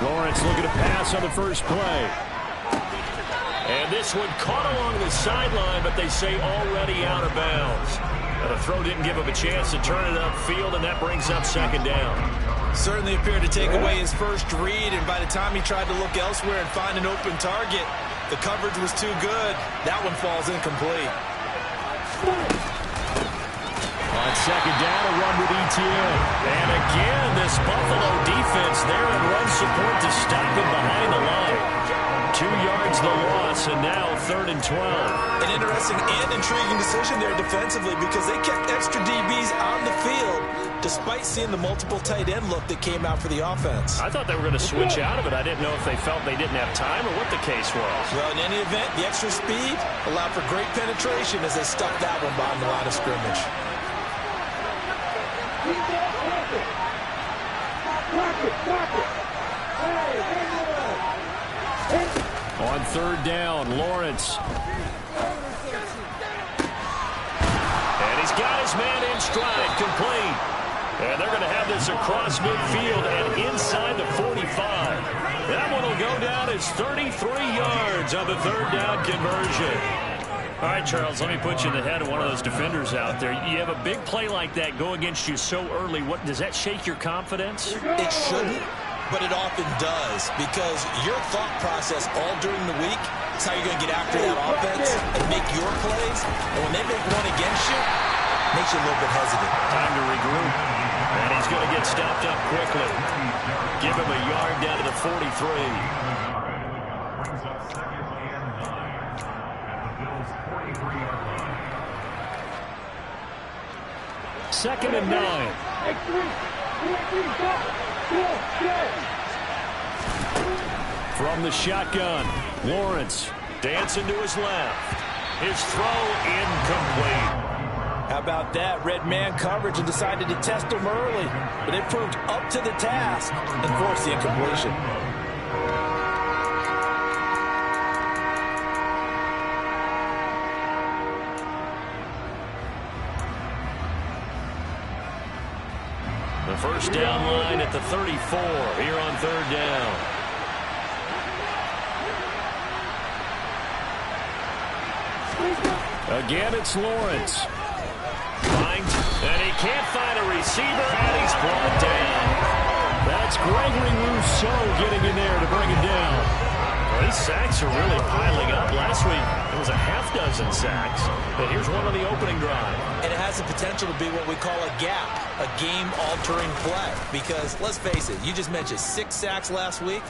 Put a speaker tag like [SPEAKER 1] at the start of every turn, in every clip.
[SPEAKER 1] Lawrence looking to pass on the first play. And this one caught along the sideline, but they say already out of bounds. Now the throw didn't give him a chance to turn it upfield, and that brings up second down.
[SPEAKER 2] Certainly appeared to take away his first read, and by the time he tried to look elsewhere and find an open target, the coverage was too good. That one falls incomplete.
[SPEAKER 1] On second down, a run with Etienne. And again, this Buffalo defense there in run support to stop him behind the line. 2 yards the loss, and now 3rd and 12.
[SPEAKER 2] An interesting and intriguing decision there defensively because they kept extra DBs on the field despite seeing the multiple tight end look that came out for the offense.
[SPEAKER 1] I thought they were going to switch out of it. I didn't know if they felt they didn't have time or what the case was.
[SPEAKER 2] Well, in any event, the extra speed allowed for great penetration as they stuck that one behind the line of scrimmage.
[SPEAKER 1] On 3rd down, Lawrence. And he's got his man in stride, complete. And they're going to have this across midfield and inside the 45. That one will go down as 33 yards on the 3rd down conversion. All right, Charles, let me put you in the head of one of those defenders out there. You have a big play like that go against you so early. What does that shake your confidence?
[SPEAKER 2] It shouldn't, but it often does because your thought process all during the week is how you're going to get after that offense and make your plays. And when they make one against you, it makes you a little bit hesitant.
[SPEAKER 1] Time to regroup. And he's going to get stopped up quickly. Give him a yard down to the 43. 2nd and 9. From the shotgun, Lawrence dancing to his left. His throw incomplete.
[SPEAKER 2] How about that? Red man coverage and decided to test him early. But it proved up to the task and forced the incompletion.
[SPEAKER 1] The first down line at the 34 here on 3rd down. Again, it's Lawrence. And he can't find a receiver, and he's brought down. That's Gregory Rousseau getting in there to bring it down. Well, these sacks are really piling up. Last week, it was a half-dozen sacks. But here's one on the opening drive.
[SPEAKER 2] And it has the potential to be what we call a gap, a game-altering play. Because, let's face it, you just mentioned 6 sacks last week.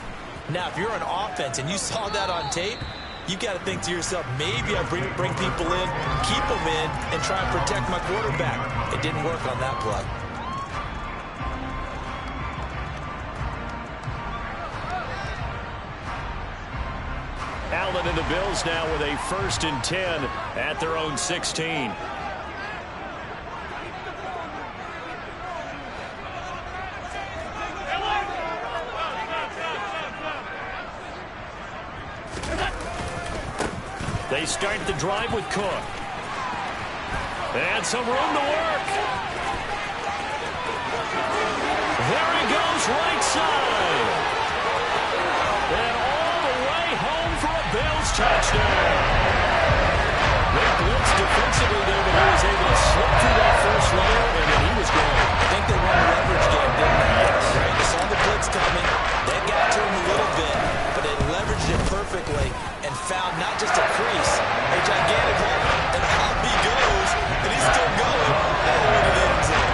[SPEAKER 2] Now, if you're an offense and you saw that on tape, you got to think to yourself, maybe I bring people in, keep them in, and try and protect my quarterback. It didn't work on that play.
[SPEAKER 1] Allen and the Bills now with a 1st and 10 at their own 16. They start the drive with Cook. And some room to work. There he goes, right side. And all the way home for a Bills touchdown. They blitzed defensively there, but he was able to slip through that first layer, and then he was gone.
[SPEAKER 2] I think they won the leverage game, didn't they? Yes. Right. They saw the blitz coming. That got to him a little bit, but they leveraged it perfectly and found not just a crease, a gigantic hole, and up he goes, and he's still going all the way to the end zone.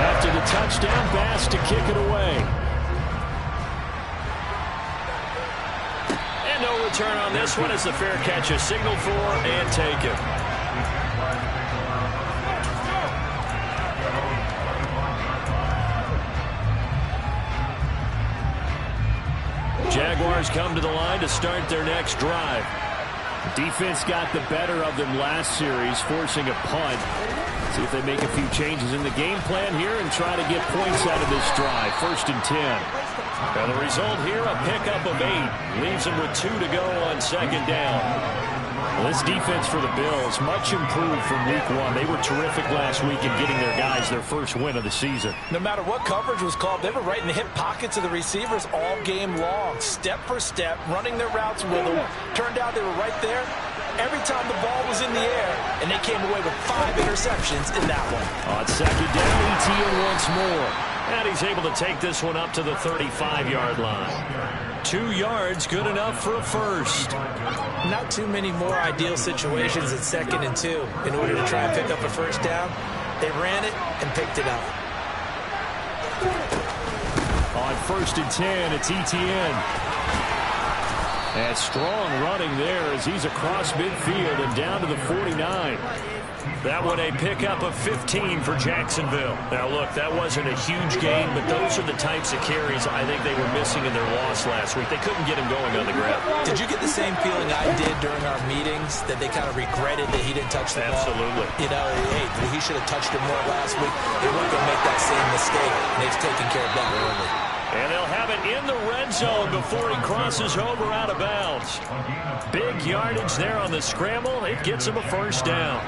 [SPEAKER 1] After the touchdown, Bass to kick it away. And no return on this one as the fair catch is signaled for and taken. Jaguars come to the line to start their next drive. Defense got the better of them last series, forcing a punt. See if they make a few changes in the game plan here and try to get points out of this drive. 1st and 10. And the result here, a pickup of 8. Leaves them with 2 to go on 2nd down. Well, this defense for the Bills, much improved from week one. They were terrific last week in getting their guys their first win of the season.
[SPEAKER 2] No matter what coverage was called, they were right in the hip pockets of the receivers all game long, step for step, running their routes with them. Turned out they were right there every time the ball was in the air, and they came away with 5 interceptions in that one.
[SPEAKER 1] On second down, Etienne once more. And he's able to take this one up to the 35-yard line. 2 yards, good enough for a first.
[SPEAKER 2] Not too many more ideal situations at 2nd and 2 in order to try and pick up a first down. They ran it and picked it up.
[SPEAKER 1] On 1st and 10, it's Etienne. And strong running there as he's across midfield and down to the 49. That one a pickup of 15 for Jacksonville. Now, look, that wasn't a huge gain, but those are the types of carries I think they were missing in their loss last week. They couldn't get him going on the ground.
[SPEAKER 2] Did you get the same feeling I did during our meetings, that they kind of regretted that he didn't touch the ball?
[SPEAKER 1] Absolutely.
[SPEAKER 2] You know, hey, he should have touched it more last week. They weren't going to make that same mistake, and they've taken care of that early.
[SPEAKER 1] And they'll have it in the red zone before he crosses over out of bounds. Big yardage there on the scramble. It gets him a first down.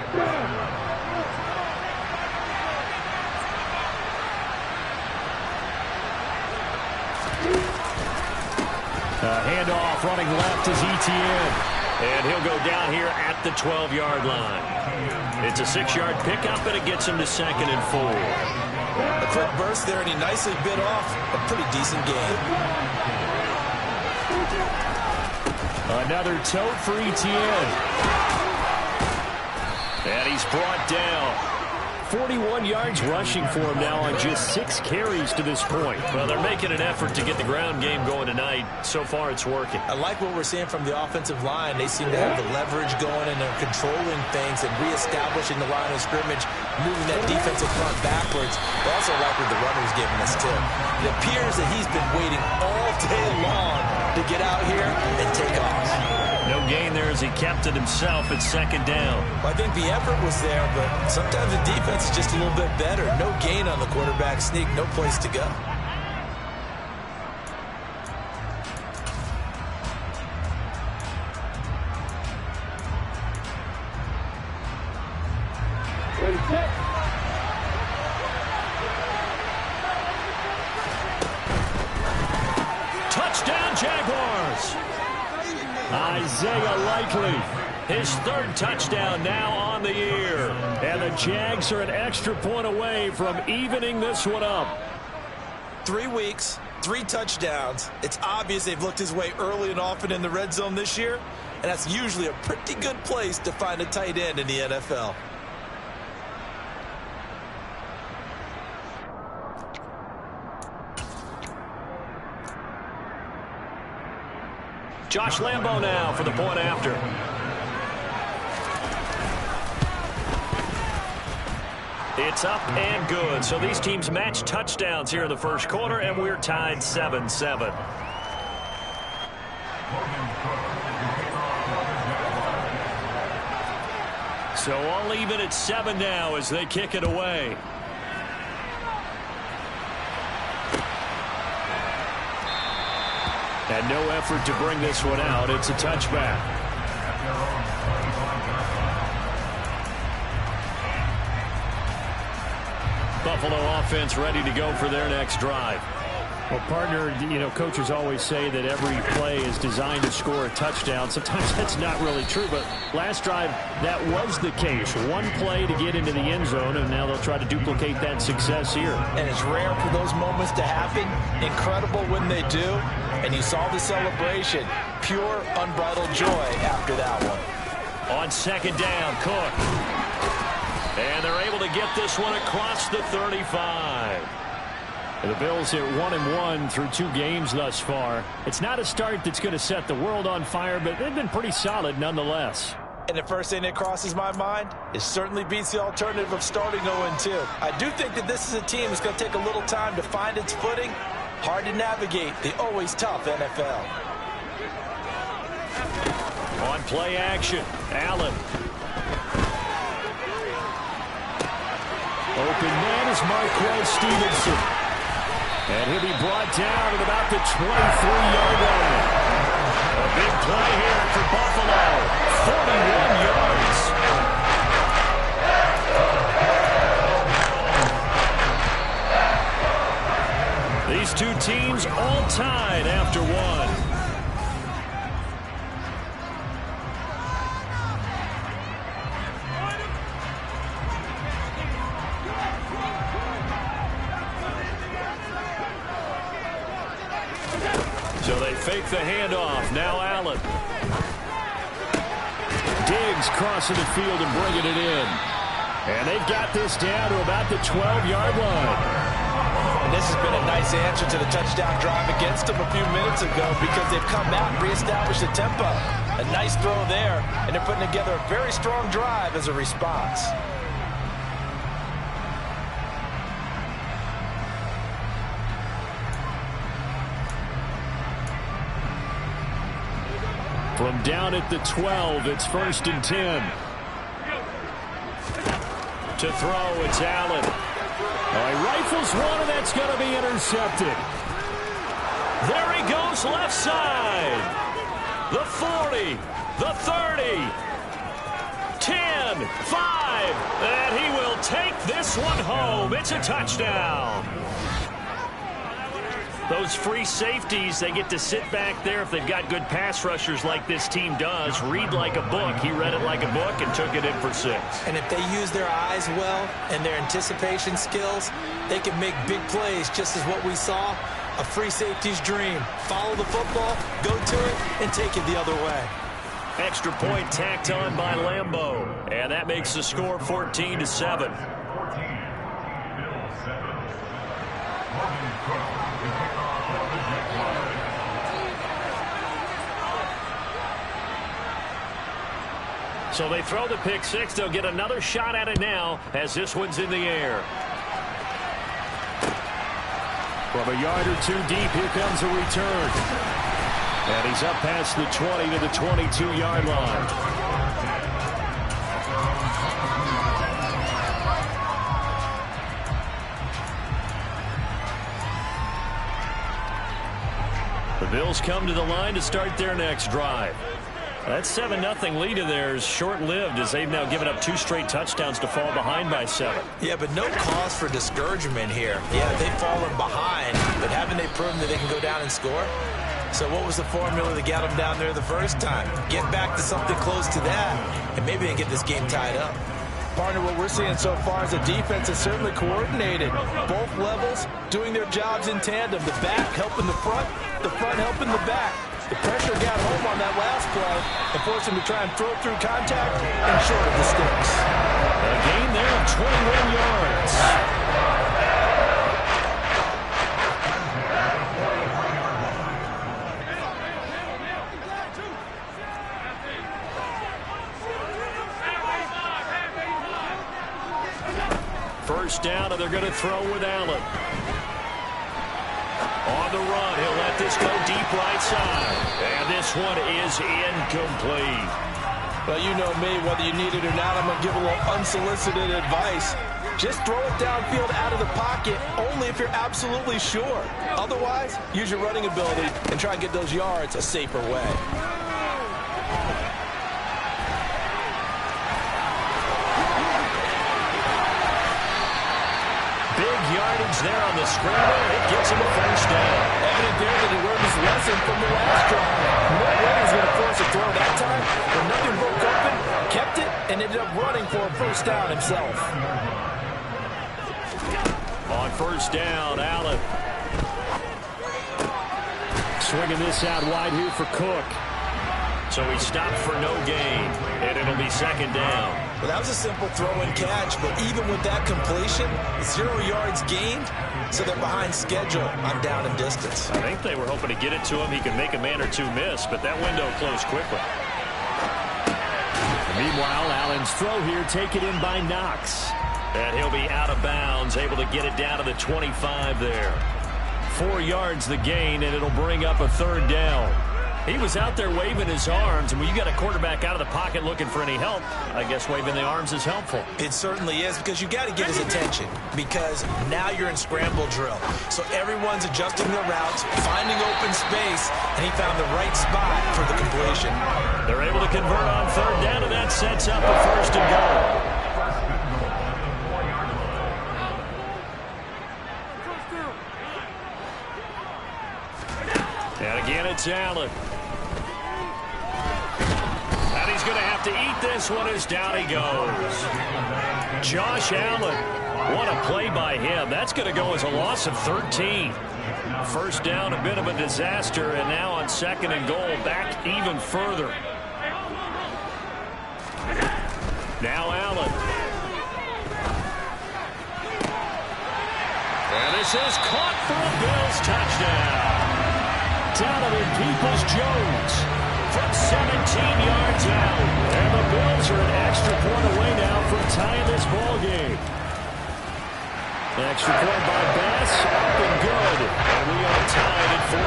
[SPEAKER 1] Handoff running left is Etienne. And he'll go down here at the 12-yard line. It's a 6-yard pickup, and it gets him to 2nd and 4.
[SPEAKER 2] A quick burst there, and he nicely bit off a pretty decent gain.
[SPEAKER 1] Another tote for Etienne. And he's brought down. 41 yards rushing for him now on just 6 carries to this point. Well, they're making an effort to get the ground game going tonight. So far, it's working.
[SPEAKER 2] I like what we're seeing from the offensive line. They seem to have the leverage going, and they're controlling things and reestablishing the line of scrimmage, moving that defensive front backwards. I also like what the runner's giving us, too. It appears that he's been waiting all day long to get out here and take off.
[SPEAKER 1] No gain there as he kept it himself at 2nd down.
[SPEAKER 2] Well, I think the effort was there, but sometimes the defense is just a little bit better. No gain on the quarterback sneak, no place to go.
[SPEAKER 1] Touchdown, Jaguars! Isaiah Likely, his 3rd touchdown now on the year. And the Jags are an extra point away from evening this one up.
[SPEAKER 2] 3 weeks, 3 touchdowns. It's obvious they've looked his way early and often in the red zone this year, and that's usually a pretty good place to find a tight end in the NFL.
[SPEAKER 1] Josh Lambo now for the point after. It's up and good. So these teams match touchdowns here in the first quarter, and we're tied 7-7. So all even at 7 now as they kick it away. And no effort to bring this one out. It's a touchback. Buffalo offense ready to go for their next drive. Well, partner, you know, coaches always say that every play is designed to score a touchdown. Sometimes that's not really true, but last drive, that was the case. One play to get into the end zone, and now they'll try to duplicate that success here.
[SPEAKER 2] And it's rare for those moments to happen. Incredible when they do. And you saw the celebration. Pure, unbridled joy after that one.
[SPEAKER 1] On 2nd down, Cook. And they're able to get this one across the 35. The Bills hit 1-1 through 2 games thus far. It's not a start that's going to set the world on fire, but they've been pretty solid nonetheless.
[SPEAKER 2] And the first thing that crosses my mind, it certainly beats the alternative of starting 0-2. I do think that this is a team that's going to take a little time to find its footing. Hard to navigate the always tough NFL.
[SPEAKER 1] On play action, Allen. Open man is Marquez Stevenson. And he'll be brought down at about the 23-yard line. A big play here for Buffalo. 41 after one. So they fake the handoff. Now Allen. Diggs crossing the field and bringing it in. And they've got this down to about the 12-yard line.
[SPEAKER 2] And this has been a nice answer to the touchdown drive against them a few minutes ago because they've come out and reestablished the tempo. A nice throw there, and they're putting together a very strong drive as a response.
[SPEAKER 1] From down at the 12, it's 1st and 10. To throw, it's Allen. He rifles one, and that's going to be intercepted. There he goes, left side. The 40, the 30, 10, 5, and he will take this one home. It's a touchdown. Those free safeties, they get to sit back there if they've got good pass rushers like this team does. Read like a book. He read it like a book and took it in for 6.
[SPEAKER 2] And if they use their eyes well and their anticipation skills, they can make big plays, just as what we saw. A free safety's dream. Follow the football, go to it, and take it the other way.
[SPEAKER 1] Extra point tacked on by Lambeau. And that makes the score 14-7. So they throw the pick 6. They'll get another shot at it now as this one's in the air. From a yard or 2 deep, here comes a return. And he's up past the 20 to the 22-yard line. The Bills come to the line to start their next drive. That 7-0 lead of theirs short-lived as they've now given up 2 straight touchdowns to fall behind by 7.
[SPEAKER 2] Yeah, but no cause for discouragement here. Yeah, they've fallen behind, but haven't they proven that they can go down and score? So what was the formula that got them down there the first time? Get back to something close to that, and maybe they get this game tied up. Partner, what we're seeing so far is the defense is certainly coordinated. Both levels doing their jobs in tandem. The back helping the front helping the back. The pressure got home on that last play and forced him to try and throw it through contact and short of the sticks.
[SPEAKER 1] A gain there of 21 yards. First down, and they're going to throw with Allen. On the run, he'll let this go deep right side. And this one is incomplete.
[SPEAKER 2] Well, you know me, whether you need it or not, I'm going to give a little unsolicited advice. Just throw it downfield out of the pocket, only if you're absolutely sure. Otherwise, use your running ability and try and get those yards a safer way.
[SPEAKER 1] Yardage there on the scramble. It gets him a first down.
[SPEAKER 2] Evident there that he learned his lesson from the last drive. No way he's going to force a throw that time, but nothing broke open, kept it, and ended up running for a first down himself.
[SPEAKER 1] On first down, Allen. Swinging this out wide here for Cook. So he stopped for no gain, and it'll be second down.
[SPEAKER 2] Well, that was a simple throw and catch, but even with that completion, 0 yards gained, so they're behind schedule on down and distance.
[SPEAKER 1] I think they were hoping to get it to him. He could make a man or 2 miss, but that window closed quickly. Meanwhile, Allen's throw here taken in by Knox. And he'll be out of bounds, able to get it down to the 25 there. 4 yards the gain, and it'll bring up a third down. He was out there waving his arms, and when you got a quarterback out of the pocket looking for any help, I guess waving the arms is helpful.
[SPEAKER 2] It certainly is, because you got to get his attention, because now you're in scramble drill. So everyone's adjusting their routes, finding open space, and he found the right spot for the completion.
[SPEAKER 1] They're able to convert on third down, and that sets up a first and goal. And And again, it's Allen. And he's going to have to eat this one as down he goes. Josh Allen. What a play by him. That's going to go as a loss of 13. First down, a bit of a disaster, and now on second and goal, back even further. Now Allen. And this is caught for a Bills touchdown. Donovan Peoples-Jones from 17 yards out. And the Bills are an extra point away now from tying this ball game. Extra point by Bass, up and good. And we are tied at 14.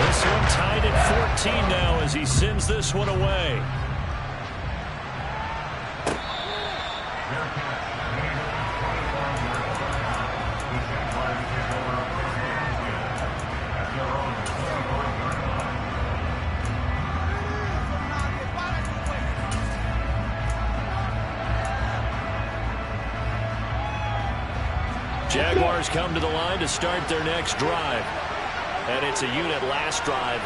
[SPEAKER 1] This one tied at 14 now as he sends this one away. Jaguars come to the line to start their next drive. And it's a unit last drive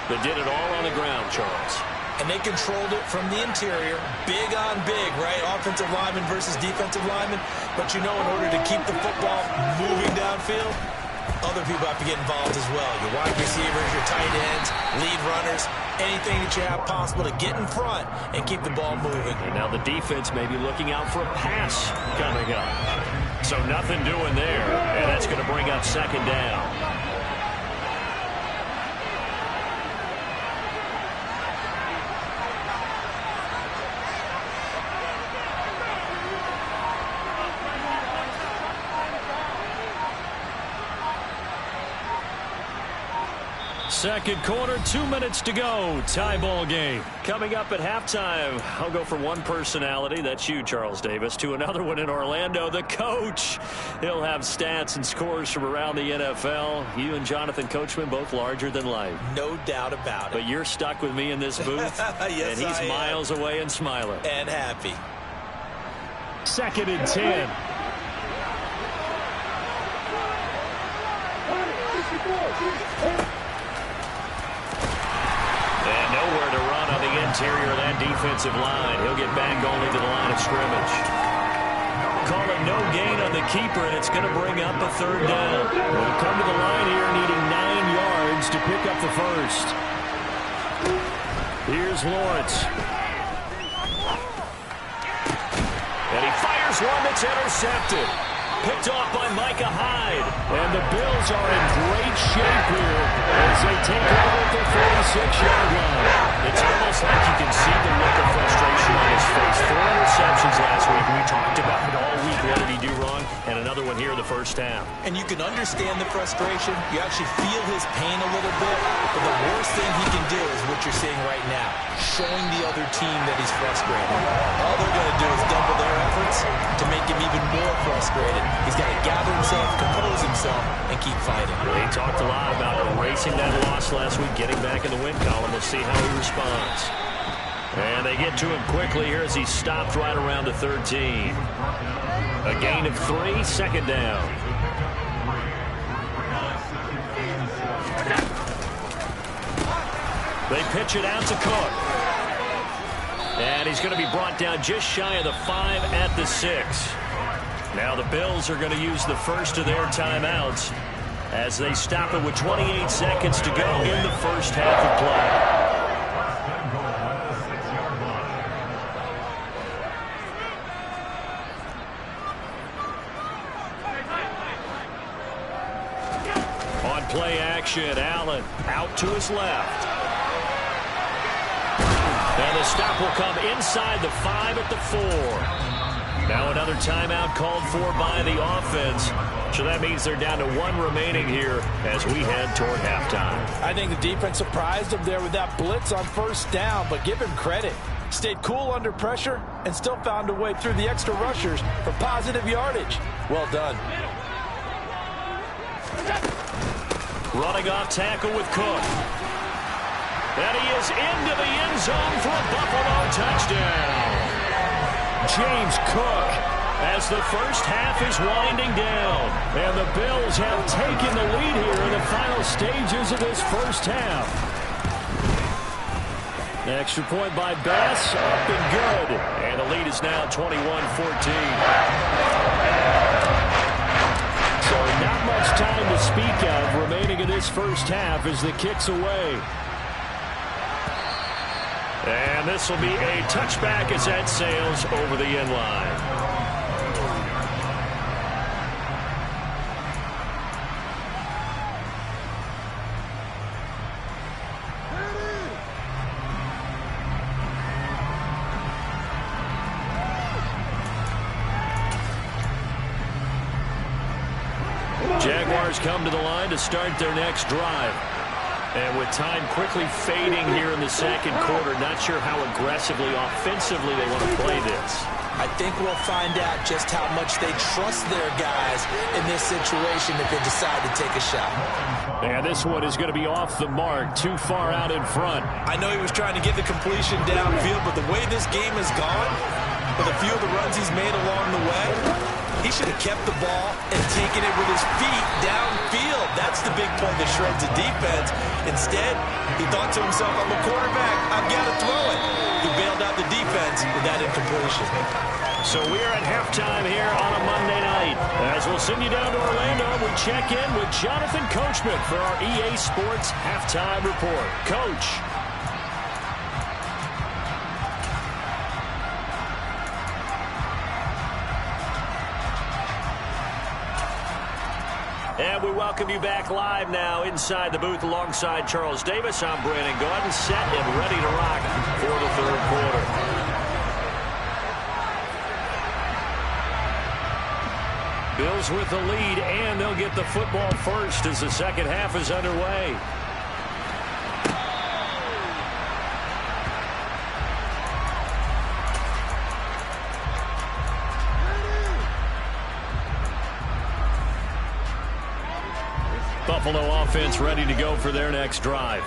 [SPEAKER 1] that did it all on the ground, Charles.
[SPEAKER 2] And they controlled it from the interior. Big on big, right? Offensive lineman versus defensive lineman. But you know, in order to keep the football moving downfield, other people have to get involved as well. Your wide receivers, your tight ends, lead runners, anything that you have possible to get in front and keep the ball moving.
[SPEAKER 1] And now the defense may be looking out for a pass coming up. So nothing doing there, and that's going to bring up second down. Second quarter, 2 minutes to go. Tie ball game. Coming up at halftime, I'll go from one personality, that's you, Charles Davis, to another one in Orlando, the coach. He'll have stats and scores from around the NFL. You and Jonathan Coachman, both larger than life.
[SPEAKER 2] No doubt about it.
[SPEAKER 1] But you're stuck with me in this booth,
[SPEAKER 2] yes,
[SPEAKER 1] and he's miles away and smiling.
[SPEAKER 2] And happy.
[SPEAKER 1] Second and 10. And nowhere to run on the interior of that defensive line. He'll get back only to the line of scrimmage. Call it no gain on the keeper, and it's going to bring up a third down. We'll come to the line here needing 9 yards to pick up the first. Here's Lawrence. And he fires one that's intercepted. Picked off by Micah Hyde. And the Bills are in great shape here as they take over at the 46-yard line. It's almost like you can see the look of frustration on his face. 4 interceptions last week. We talked about it all week. What did he do wrong? And another one here in the first half.
[SPEAKER 2] And you can understand the frustration. You actually feel his pain a little bit. But the worst thing he can do is what you're seeing right now. Showing the other team that he's frustrated. All they're going to do is double their efforts to make him even more frustrated. He's got to gather himself, compose himself, and keep fighting.
[SPEAKER 1] He talked a lot about erasing that loss last week, getting back in the win column. We'll see how he responds. And they get to him quickly here as he stopped right around the 13. A gain of 3, second down. They pitch it out to Cook. And he's going to be brought down just shy of the 5 at the 6. Now the Bills are going to use the first of their timeouts as they stop it with 28 seconds to go in the first half of play. On play action, Allen out to his left. And the stop will come inside the 5 at the 4. Now another timeout called for by the offense. So that means they're down to 1 remaining here as we head toward halftime.
[SPEAKER 3] I think the defense surprised him there with that blitz on first down, but give him credit. Stayed cool under pressure and still found a way through the extra rushers for positive yardage. Well done.
[SPEAKER 1] Running off tackle with Cook. And he is into the end zone for a Buffalo touchdown. James Cook as the first half is winding down. And the Bills have taken the lead here in the final stages of this first half. Extra point by Bass, up and good. And the lead is now 21-14. So not much time to speak of remaining in this first half as the kick's away. And this will be a touchback as that sails over the end line. Jaguars come to the line to start their next drive. And with time quickly fading here in the second quarter, not sure how aggressively, offensively they want to play this.
[SPEAKER 2] I think we'll find out just how much they trust their guys in this situation if they decide to take a shot.
[SPEAKER 1] And this one is going to be off the mark, too far out in front.
[SPEAKER 2] I know he was trying to get the completion downfield, but the way this game has gone, with a few of the runs he's made along the way, he should have kept the ball and taken it with his feet downfield. That's the big play that shreds the defense. Instead, he thought to himself, I'm a quarterback, I've got to throw it. He bailed out the defense with that incompletion.
[SPEAKER 1] So we're at halftime here on a Monday night. As we'll send you down to Orlando, we check in with Jonathan Coachman for our EA Sports Halftime Report. Coach. And we welcome you back live now inside the booth alongside Charles Davis. I'm Brandon Gaudin, set and ready to rock for the third quarter. Bills with the lead, and they'll get the football first as the second half is underway. Buffalo offense ready to go for their next drive.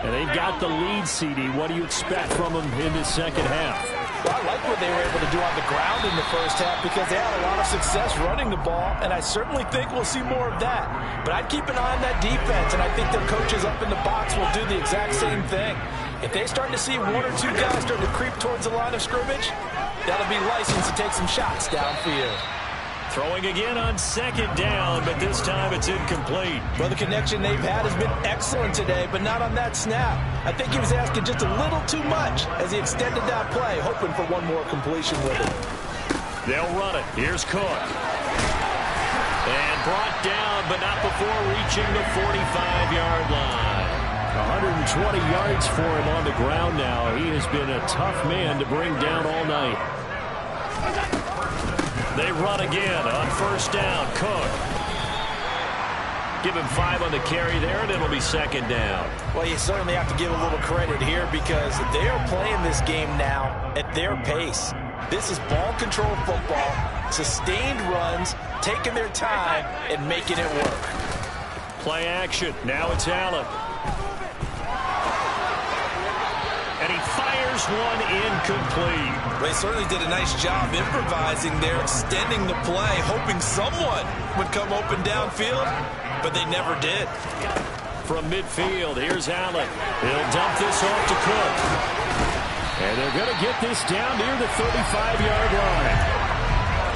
[SPEAKER 1] And they've got the lead, CD. What do you expect from them in this second half?
[SPEAKER 3] Well, I like what they were able to do on the ground in the first half because they had a lot of success running the ball, and I certainly think we'll see more of that. But I'd keep an eye on that defense, and I think their coaches up in the box will do the exact same thing. If they start to see one or two guys start to creep towards the line of scrimmage, that'll be license to take some shots downfield.
[SPEAKER 1] Throwing again on second down, but this time it's incomplete.
[SPEAKER 3] Well, the connection they've had has been excellent today, but not on that snap. I think he was asking just a little too much as he extended that play, hoping for one more completion with it.
[SPEAKER 1] They'll run it. Here's Cook. And brought down, but not before reaching the 45-yard line. 120 yards for him on the ground now. He has been a tough man to bring down all night. They run again on first down. Cook. Give him 5 on the carry there, and it'll be second down.
[SPEAKER 3] Well, you certainly have to give a little credit here because they are playing this game now at their pace. This is ball control football, sustained runs, taking their time, and making it work.
[SPEAKER 1] Play action. Now it's Allen. And he fires one incomplete.
[SPEAKER 2] They certainly did a nice job improvising there, extending the play, hoping someone would come open downfield, but they never did.
[SPEAKER 1] From midfield, here's Allen. He'll dump this off to Cook. And they're going to get this down near the 35-yard line.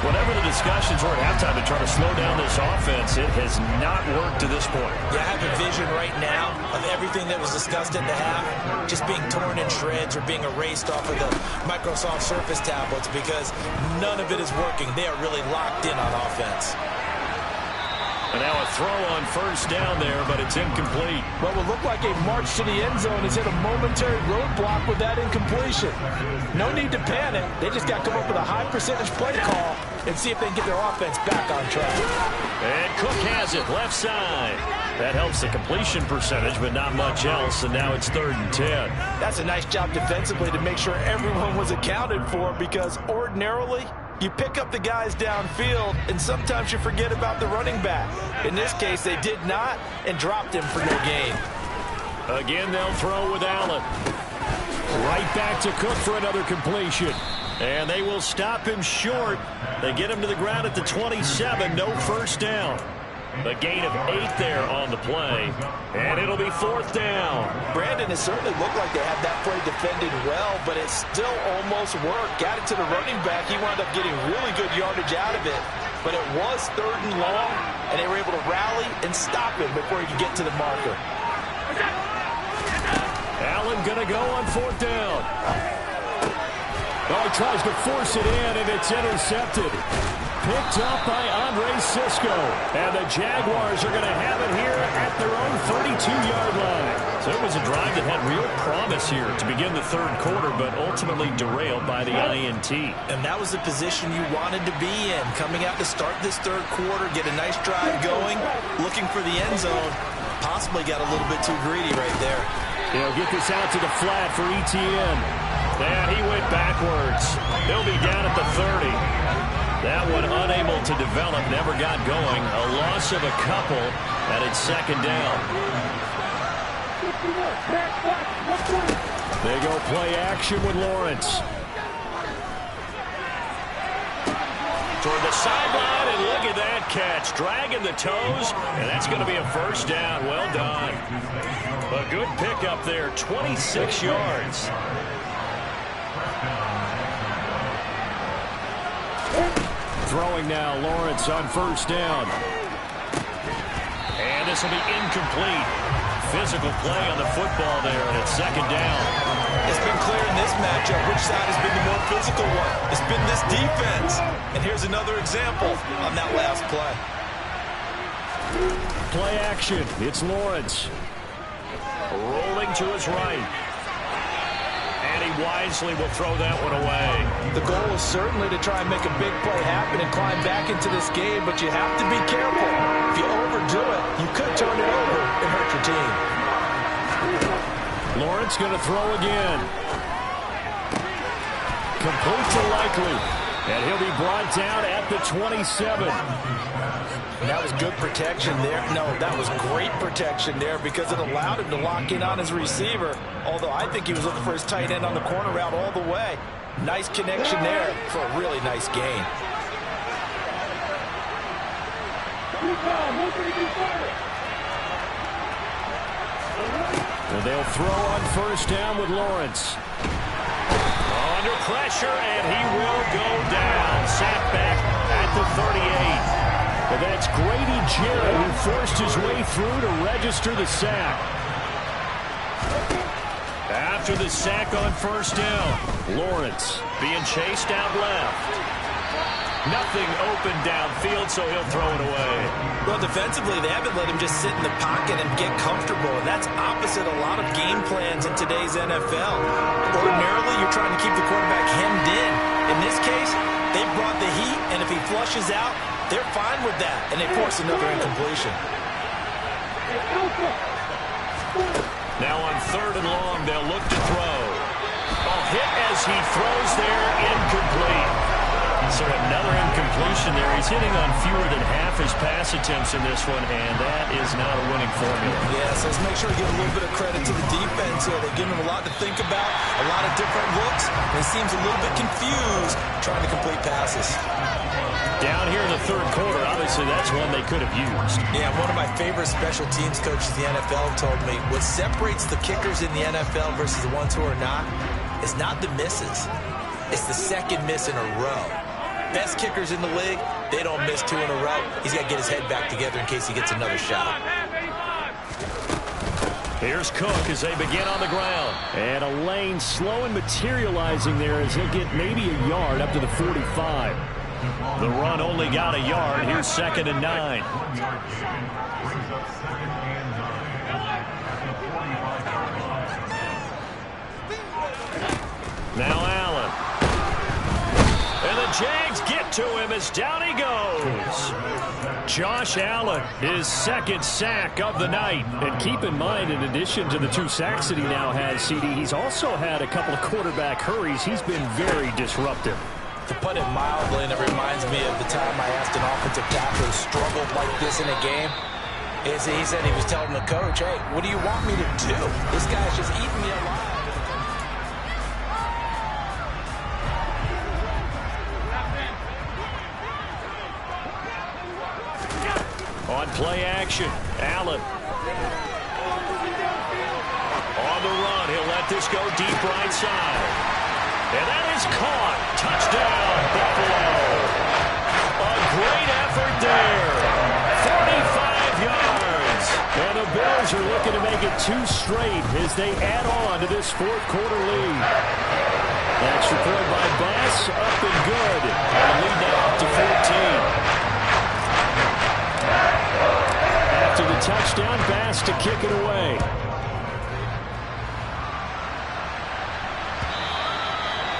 [SPEAKER 1] Whatever the discussions were at halftime to try to slow down this offense, it has not worked to this point.
[SPEAKER 2] Yeah, I have a vision right now of everything that was discussed at the half just being torn in shreds or being erased off of the Microsoft Surface tablets because none of it is working. They are really locked in on offense.
[SPEAKER 1] And now a throw on first down there, but it's incomplete.
[SPEAKER 3] What will look like a march to the end zone has hit a momentary roadblock with that incompletion. No need to panic. They just got to come up with a high percentage play call and see if they can get their offense back on track.
[SPEAKER 1] And Cook has it, left side. That helps the completion percentage, but not much else, and now it's 3rd and 10.
[SPEAKER 3] That's a nice job defensively to make sure everyone was accounted for because ordinarily, you pick up the guys downfield, and sometimes you forget about the running back. In this case, they did not and dropped him for no gain.
[SPEAKER 1] Again, they'll throw with Allen. Right back to Cook for another completion. And they will stop him short. They get him to the ground at the 27. No first down. A gain of 8 there on the play. And it'll be 4th down.
[SPEAKER 3] Brandon, it certainly looked like they had that play defended well, but it still almost worked. Got it to the running back. He wound up getting really good yardage out of it. But it was 3rd and long, and they were able to rally and stop him before he could get to the marker.
[SPEAKER 1] Allen going to go on 4th down. Oh, he tries to force it in, and it's intercepted. Picked up by Andre Sisco. And the Jaguars are going to have it here at their own 32-yard line. So it was a drive that had real promise here to begin the 3rd quarter, but ultimately derailed by the INT.
[SPEAKER 2] And that was the position you wanted to be in. Coming out to start this 3rd quarter, get a nice drive going, looking for the end zone. Possibly got a little bit too greedy right there.
[SPEAKER 1] They'll get this out to the flat for ETN. And he went backwards. He'll be down at the 30. That one unable to develop, never got going. A loss of a couple, and it's 2nd down. They go play action with Lawrence. Toward the sideline, and look at that catch. Dragging the toes, and that's going to be a first down. Well done. A good pickup there, 26 yards. Throwing now, Lawrence on first down. And this will be incomplete. Physical play on the football there, and it's 2nd down.
[SPEAKER 2] It's been clear in this matchup which side has been the more physical one. It's been this defense. And here's another example on that last play.
[SPEAKER 1] Play action. It's Lawrence. Rolling to his right. And he wisely will throw that one away.
[SPEAKER 3] The goal is certainly to try and make a big play happen and climb back into this game, but you have to be careful. If you overdo it, you could turn it over and hurt your team.
[SPEAKER 1] Lawrence going to throw again. Complete to Likely. And he'll be brought down at the 27.
[SPEAKER 3] And that was good protection there. No, that was great protection there because it allowed him to lock in on his receiver. Although I think he was looking for his tight end on the corner route all the way. Nice connection there for a really nice gain.
[SPEAKER 1] And they'll throw on first down with Lawrence. Under pressure, and he will go down. Sacked back at the 38. But that's Grady Jarrett who forced his way through to register the sack. After the sack on first down, Lawrence being chased out left. Nothing open downfield, so he'll throw it away.
[SPEAKER 2] Well, defensively, they haven't let him just sit in the pocket and get comfortable, and that's opposite a lot of game plans in today's NFL. Ordinarily, you're trying to keep the quarterback hemmed in. In this case, they brought the heat, and if he flushes out, they're fine with that, and they force another incompletion.
[SPEAKER 1] Now on 3rd and long, they'll look to throw. Hit as he throws there, incomplete. So another incompletion there. He's hitting on fewer than half his pass attempts in this one, and that is not a winning formula.
[SPEAKER 2] Yes, let's make sure to give a little bit of credit to the defense here. They're giving him a lot to think about, a lot of different looks, and he seems a little bit confused trying to complete passes.
[SPEAKER 1] Down here in the 3rd quarter, obviously that's one they could have used.
[SPEAKER 2] Yeah, one of my favorite special teams coaches in the NFL told me what separates the kickers in the NFL versus the ones who are not is not the misses. It's the second miss in a row. Best kickers in the league, they don't miss 2 in a row. He's got to get his head back together in case he gets another shot.
[SPEAKER 1] Here's Cook as they begin on the ground. And a lane slow and materializing there as he'll get maybe a yard up to the 45. The run only got a yard. Here's 2nd and 9. Now Allen. And the Jags get to him as down he goes. Josh Allen, his 2nd sack of the night. And keep in mind, in addition to the 2 sacks that he now has, CD, he's also had a couple of quarterback hurries. He's been very disruptive.
[SPEAKER 3] To put it mildly, and it reminds me of the time I asked an offensive tackle who struggled like this in a game. He said he was telling the coach, hey, what do you want me to do? This guy's just eating me alive.
[SPEAKER 1] On play action, Allen. On the run, he'll let this go deep right side. And that is caught. Touchdown, Buffalo. A great effort there. 45 yards. And the Bills are looking to make it 2 straight as they add on to this fourth quarter lead. Extra point by Bass, up and good. And the lead now up to 14. After the touchdown, Bass to kick it away.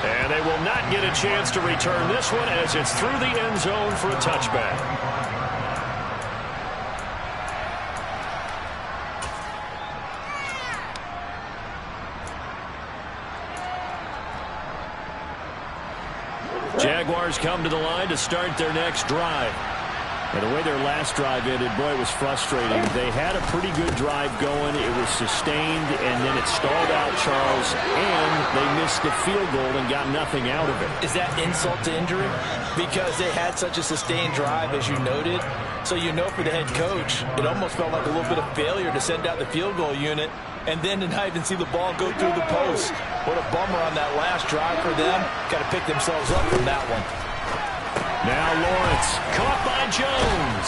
[SPEAKER 1] And they will not get a chance to return this one as it's through the end zone for a touchback. Jaguars come to the line to start their next drive. And the way their last drive ended, boy, it was frustrating. They had a pretty good drive going. It was sustained, and then it stalled out, Charles, and they missed the field goal and got nothing out of it.
[SPEAKER 3] Is that insult to injury? Because they had such a sustained drive, as you noted. So you know for the head coach, it almost felt like a little bit of failure to send out the field goal unit and then to not even see the ball go through the post. What a bummer on that last drive for them. Got to pick themselves up from that one.
[SPEAKER 1] Now Lawrence, caught by Jones.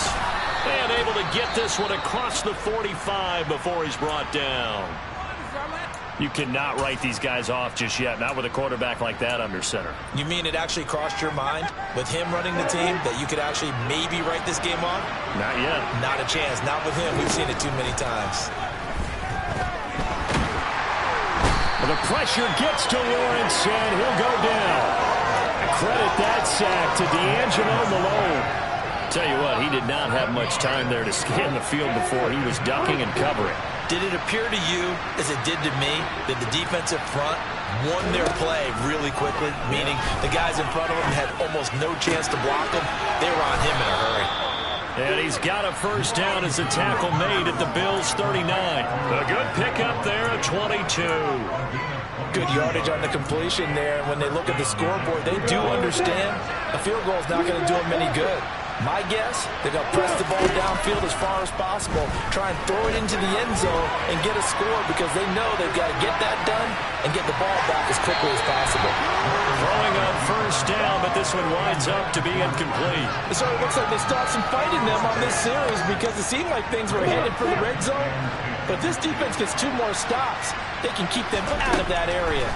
[SPEAKER 1] And able to get this one across the 45 before he's brought down. You cannot write these guys off just yet, not with a quarterback like that under center.
[SPEAKER 2] You mean it actually crossed your mind with him running the team that you could actually maybe write this game off?
[SPEAKER 1] Not yet.
[SPEAKER 2] Not a chance. Not with him. We've seen it too many times.
[SPEAKER 1] Well, the pressure gets to Lawrence, and he'll go down. Credit that sack to D'Angelo Malone. Tell you what, he did not have much time there to scan the field before he was ducking and covering.
[SPEAKER 2] Did it appear to you, as it did to me, that the defensive front won their play really quickly? Meaning the guys in front of him had almost no chance to block him. They were on him in a hurry.
[SPEAKER 1] And he's got a first down as a tackle made at the Bills' 39. A good pickup there at 22.
[SPEAKER 3] Good yardage on the completion there. When they look at the scoreboard, they do understand a field goal is not going to do them any good. My guess, they're going to press the ball downfield as far as possible, try and throw it into the end zone and get a score because they know they've got to get that done and get the ball back as quickly as possible.
[SPEAKER 1] Throwing on first down, but this one winds up to be incomplete.
[SPEAKER 3] It sort of looks like they start some fight in them on this series because it seemed like things were headed for the red zone. But this defense gets 2 more stops. They can keep them out of that area.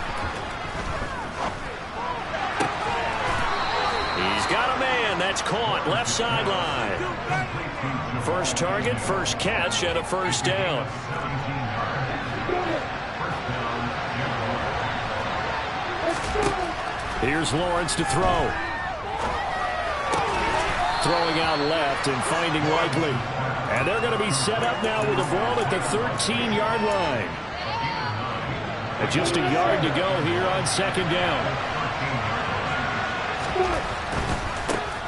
[SPEAKER 1] He's got a man. That's caught. Left sideline. First target, first catch, and a first down. Here's Lawrence to throw. Throwing out left and finding Likely. And they're going to be set up now with the ball at the 13-yard line. And just a yard to go here on second down.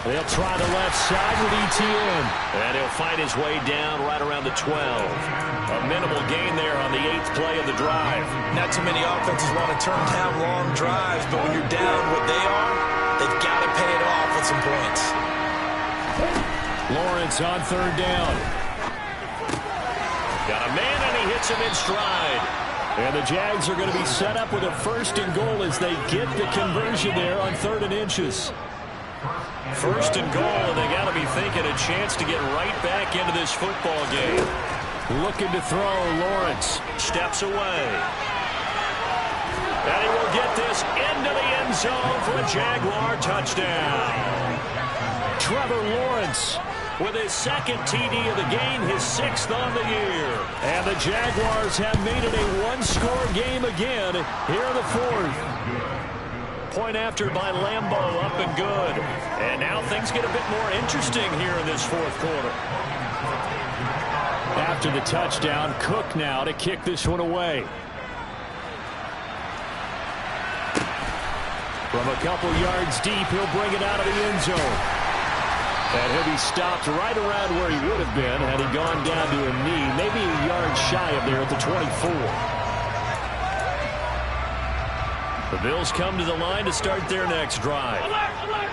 [SPEAKER 1] They'll try the left side with ETN. And he'll find his way down right around the 12. A minimal gain there on the 8th play of the drive.
[SPEAKER 2] Not too many offenses want to turn down long drives, but when you're down what they are, they've got to pay it off with some points.
[SPEAKER 1] Lawrence on third down. Got a man, and he hits him in stride. And the Jags are going to be set up with a first and goal as they get the conversion there on 3rd and inches. First and goal, and they got to be thinking a chance to get right back into this football game. Looking to throw, Lawrence steps away. And he will get this into the end zone for a Jaguar touchdown. Trevor Lawrence with his 2nd TD of the game, his 6th on the year. And the Jaguars have made it a 1-score game again here in the 4th. Point after by Lambeau, up and good. And now things get a bit more interesting here in this 4th quarter. After the touchdown, Cook now to kick this one away. From a couple yards deep, he'll bring it out of the end zone. And he'll be stopped right around where he would have been had he gone down to a knee, maybe a yard shy of there at the 24. The Bills come to the line to start their next drive.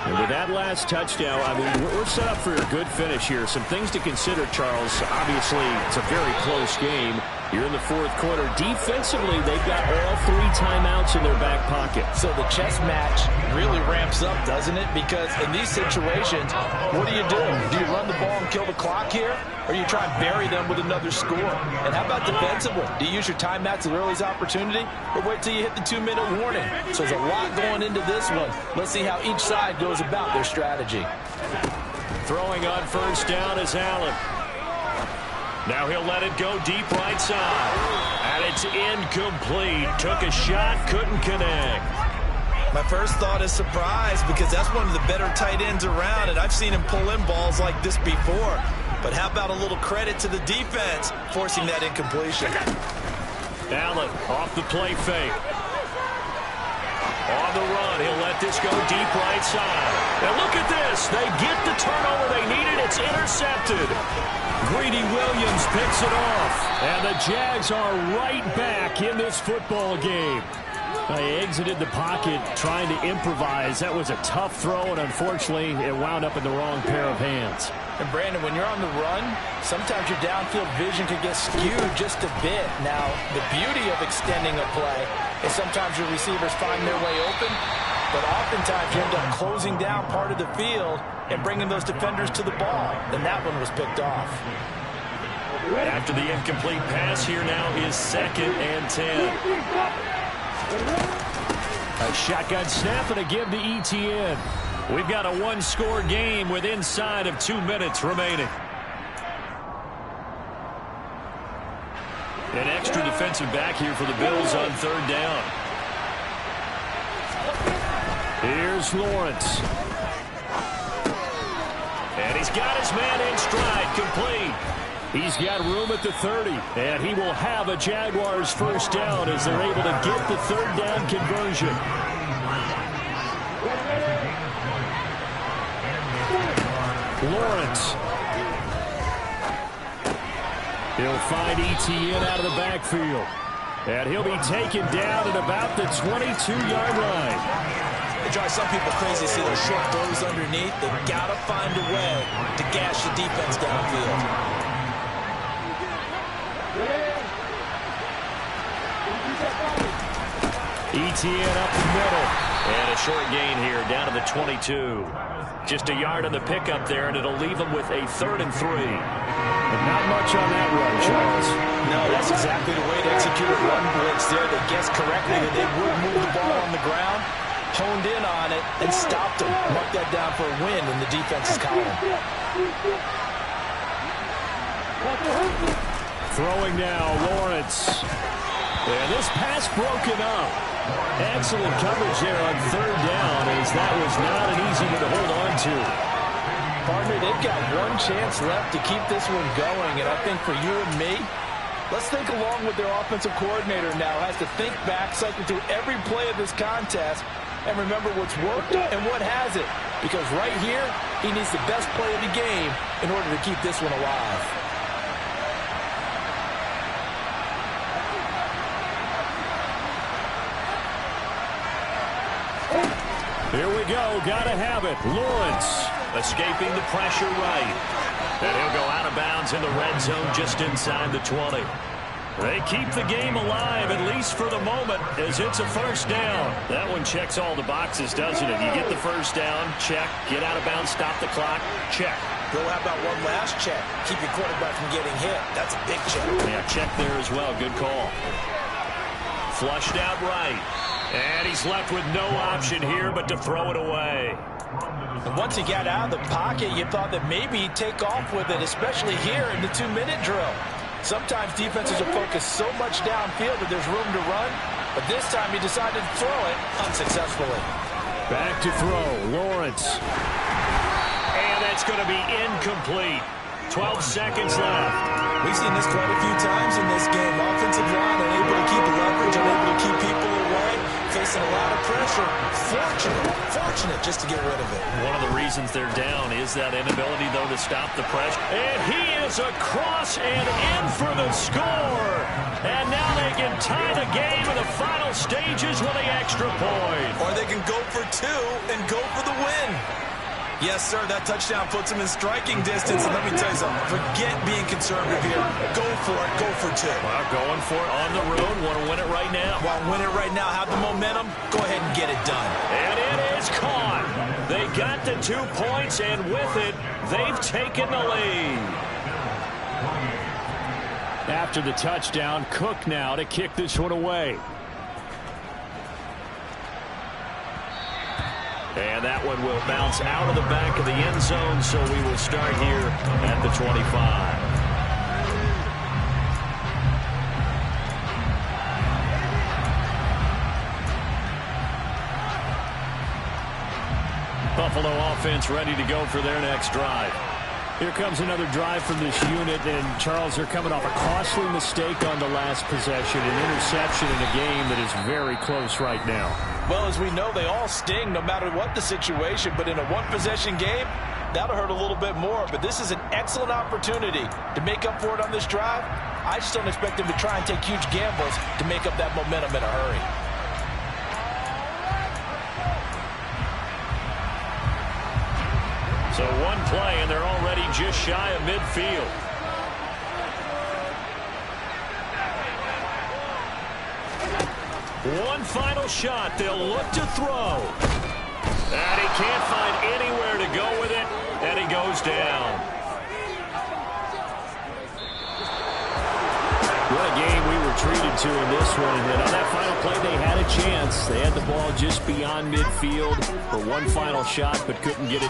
[SPEAKER 1] And with that last touchdown, I mean, we're set up for a good finish here. Some things to consider, Charles. Obviously, it's a very close game. You're in the fourth quarter. Defensively, they've got all 3 timeouts in their back pocket.
[SPEAKER 3] So the chess match really ramps up, doesn't it? Because in these situations, what do? Do you run the ball and kill the clock here? Or you try and bury them with another score? And how about defensively? Do you use your timeouts at earliest opportunity? Or wait till you hit the 2-minute warning? So there's a lot going into this one. Let's see how each side goes about their strategy.
[SPEAKER 1] Throwing on first down is Allen. Now he'll let it go deep right side. And it's incomplete. Took a shot, couldn't connect.
[SPEAKER 2] My first thought is surprise because that's one of the better tight ends around, and I've seen him pull in balls like this before. But how about a little credit to the defense forcing that incompletion?
[SPEAKER 1] Allen off the play fake. On the run, he'll let this go deep right side. And look at this. They get the turnover they needed. It's intercepted. Greedy Williams picks it off. And the Jags are right back in this football game. They exited the pocket trying to improvise. That was a tough throw, and unfortunately, it wound up in the wrong pair of hands.
[SPEAKER 3] And Brandon, when you're on the run, sometimes your downfield vision can get skewed just a bit. Now, the beauty of extending a play is sometimes your receivers find their way open, but oftentimes you end up closing down part of the field and bringing those defenders to the ball. And that one was picked off.
[SPEAKER 1] After the incomplete pass, here now is 2nd and 10. A shotgun snap and a give to Etienne. We've got a 1-score game with inside of 2 minutes remaining. An extra defensive back here for the Bills on 3rd down. Here's Lawrence. And he's got his man in stride, complete. He's got room at the 30, and he will have a Jaguars first down as they're able to get the 3rd down conversion. Lawrence. He'll find Etienne out of the backfield. And he'll be taken down at about the 22-yard line.
[SPEAKER 2] It drives some people crazy to see those short throws underneath. They've got to find a way to gash the defense downfield.
[SPEAKER 1] Etienne up the middle. And a short gain here down to the 22. Just a yard on the pickup there, and it'll leave them with a 3rd and 3. But not much on that run, Charles.
[SPEAKER 3] No, that's exactly the way to execute a run blitz there. They guessed correctly that they would move the ball on the ground, honed in on it, and stopped them. Mark that down for a win in the defense's column.
[SPEAKER 1] Throwing now, Lawrence. And this pass broken up. Excellent coverage there on 3rd down, as that was not an easy one to hold on to.
[SPEAKER 3] Partner, they've got one chance left to keep this one going, and I think for you and me, let's think along with their offensive coordinator now. Has to think back, cycle through every play of this contest, and remember what's worked and what hasn't. Because right here, he needs the best play of the game in order to keep this one alive.
[SPEAKER 1] Here we go. Gotta have it. Lawrence escaping the pressure right. And he'll go out of bounds in the red zone just inside the 20. They keep the game alive, at least for the moment, as it's a first down. That one checks all the boxes, doesn't it? You get the first down, check. Get out of bounds, stop the clock, check.
[SPEAKER 2] Bill, how about one last check? Keep your quarterback from getting hit. That's a big check.
[SPEAKER 1] Yeah, check there as well. Good call. Flushed out right. And he's left with no option here but to throw it away.
[SPEAKER 3] And once he got out of the pocket, you thought that maybe he'd take off with it, especially here in the 2-minute drill. Sometimes defenses are focused so much downfield that there's room to run, but this time he decided to throw it unsuccessfully.
[SPEAKER 1] Back to throw, Lawrence. And that's going to be incomplete. 12 seconds left.
[SPEAKER 2] We've seen this quite a few times in this game. Offensive line unable to keep leverage, unable to keep people away. facing a lot of pressure. Fortunate just to get rid of it.
[SPEAKER 1] One of the reasons they're down is that inability, though, to stop the pressure. And he is across and in for the score. And now they can tie the game in the final stages with the extra point.
[SPEAKER 2] Or they can go for two and go for the win. Yes, sir, that touchdown puts them in striking distance. And let me tell you something, forget being conservative here. Go for it, go for two.
[SPEAKER 1] Well, going for it on the road, want to win it right now.
[SPEAKER 2] Want to win it right now, have the momentum, go ahead and get it done.
[SPEAKER 1] And it is caught. They got the 2 points, and with it, they've taken the lead. After the touchdown, Cook now to kick this one away. And that one will bounce out of the back of the end zone, so we will start here at the 25. Buffalo offense ready to go for their next drive. Here comes another drive from this unit, and Charles, they're coming off a costly mistake on the last possession, an interception in a game that is very close right now.
[SPEAKER 3] Well, as we know, they all sting no matter what the situation, but in a one-possession game, that'll hurt a little bit more. But this is an excellent opportunity to make up for it on this drive. I just don't expect them to try and take huge gambles to make up that momentum in a hurry.
[SPEAKER 1] So one play, and they're already just shy of midfield. One final shot. They'll look to throw. And he can't find anywhere to go with it, and he goes down. What a game we were treated to in this one. And on that final play, they had a chance. They had the ball just beyond midfield for one final shot, but couldn't get it.